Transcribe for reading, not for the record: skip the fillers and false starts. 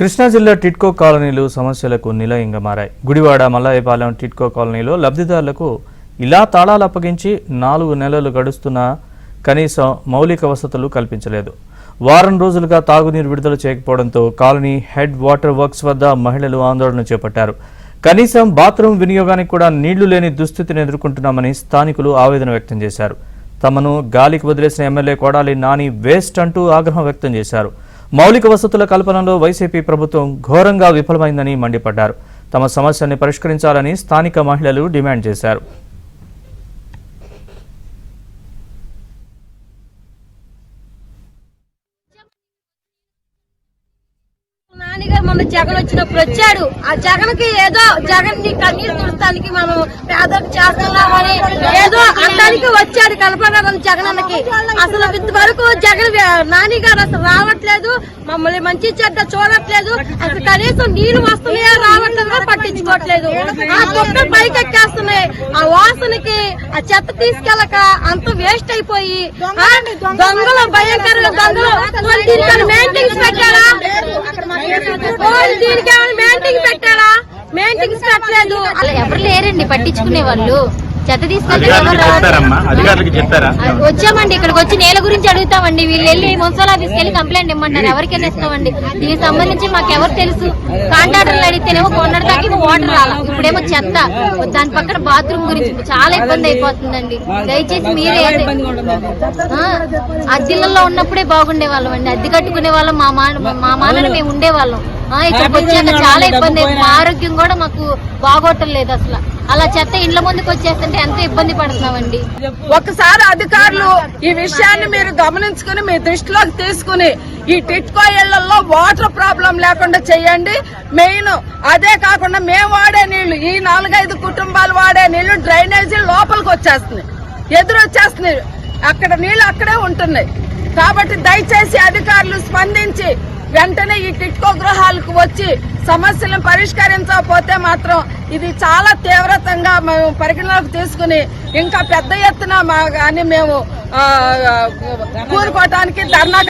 కృష్ణా జిల్లా టిట్కో కాలనీలు సమస్యలకు నిలయంగా మారాయి. గుడివాడ మల్లాయపాలెం టిట్కో కాలనీలో లబ్ధిదారులకు ఇలా తాళాలు అప్పగించి 4 నెలలు గడుస్తున్నా కనీసం మౌలిక వసతులు కల్పించలేదు. వారం రోజులుగా తాగునీరు విడుదల చేయకపోవడంతో కాలనీ హెడ్ వాటర్ వర్క్స్ వద్ద మహిళలు ఆందోళన చేపట్టారు. కనీసం బాత్రూమ్ వినియోగానికి కూడా నీళ్లు లేని దుస్థితిని ఎదుర్కొంటున్నామని స్థానికులు ఆవేదన వ్యక్తం చేశారు. తమను గాలికి వదిలేసిన ఎమ్మెల్యే కొడాలి నాని వేస్ట్ అంటూ ఆగ్రహం వ్యక్తం చేశారు. మౌలిక వసతుల కల్పనలో వైసీపీ ప్రభుత్వం ఘోరంగా విఫలమైందని మండిపడ్డారు. తమ సమస్యల్ని పరిష్కరించాలని స్థానిక మహిళలు డిమాండ్ చేశారు. నానిగారు మన జగన్ వచ్చినప్పుడు వచ్చాడు. ఆ జగన్ కి ఏదో జగన్ ని కన్నీరు తుడటానికి మనం పేదలకు చేస్తున్నామని ఏదో అందానికి వచ్చాడు కల్పన జగన్ అన్నకి. అసలు ఇంతవరకు జగన్ నానిగారు అసలు రావట్లేదు, మమ్మల్ని మంచి చెడ్డ చూడట్లేదు. అసలు కనీసం నీళ్లు వస్తున్నాయా రావట్లేదు పట్టించుకోవట్లేదు. ఆ కుక్కలు పైకి ఎక్కేస్తున్నాయి. ఆ వాసనకి ఆ చెత్త తీసుకెళ్ళక అంత వేస్ట్ అయిపోయి దొంగలు భయంకరంగా దొంగలు దీనికి మెయింటెన్స్ పెట్టారా, దీనికి ఏమైనా మెయింటెన్స్ పెట్టారా? మెయింటెన్స్ పెట్టలేదు. అలా ఎవరు లేరండి పట్టించుకునే వాళ్ళు. చెత్త తీసుకెళ్తే వచ్చామండి, ఇక్కడికి వచ్చి నేల గురించి అడుగుతామండి. వీళ్ళు వెళ్ళి మున్సిపల్ ఆఫీస్కి వెళ్ళి కంప్లైంట్ ఇవ్వమంటారు. ఎవరికైనా ఇస్తామండి. దీనికి సంబంధించి మాకు ఎవరు తెలుసు? కాంట్రాక్టర్లు అడిగితేనేమో కొన్నటిదాకా వాటర్ రాలా, ఇప్పుడేమో చెత్త. దాని పక్కన బాత్రూమ్ గురించి చాలా ఇబ్బంది అయిపోతుందండి. దయచేసి మీరే అద్దెలలో ఉన్నప్పుడే బాగుండే వాళ్ళం అండి. అద్దె కట్టుకునే వాళ్ళం, మా మానని మేము ఉండేవాళ్ళం. ఇక్కడికి వచ్చాక చాలా ఇబ్బంది. మా ఆరోగ్యం కూడా మాకు బాగోటం లేదు. అసలు అలా చెత్త ఇండ్ల ముందుకు వచ్చేస్తుంటే ఎంతో ఇబ్బంది పడుతున్నామండి. ఒకసారి అధికారులు ఈ విషయాన్ని మీరు గమనించుకుని మీ దృష్టిలోకి తీసుకుని ఈ టిట్కో ఇళ్లలో వాటర్ ప్రాబ్లం లేకుండా చేయండి. మెయిన్ అదే కాకుండా మేము వాడే నీళ్లు, ఈ 4-5 కుటుంబాలు వాడే నీళ్లు డ్రైనేజీ లోపలికి వచ్చేస్తున్నాయి, ఎదురొచ్చేస్తున్నాయి. అక్కడ నీళ్లు అక్కడే ఉంటున్నాయి. కాబట్టి దయచేసి అధికారులు స్పందించి వెంటనే ఈ టిట్కో గృహాలకు వచ్చి సమస్యలను పరిష్కరించకపోతే మాత్రం ఇది చాలా తీవ్రతంగా మేము పరిగణలోకి తీసుకుని ఇంకా పెద్ద ఎత్తున మేము కూరుకోవటానికి ధర్నా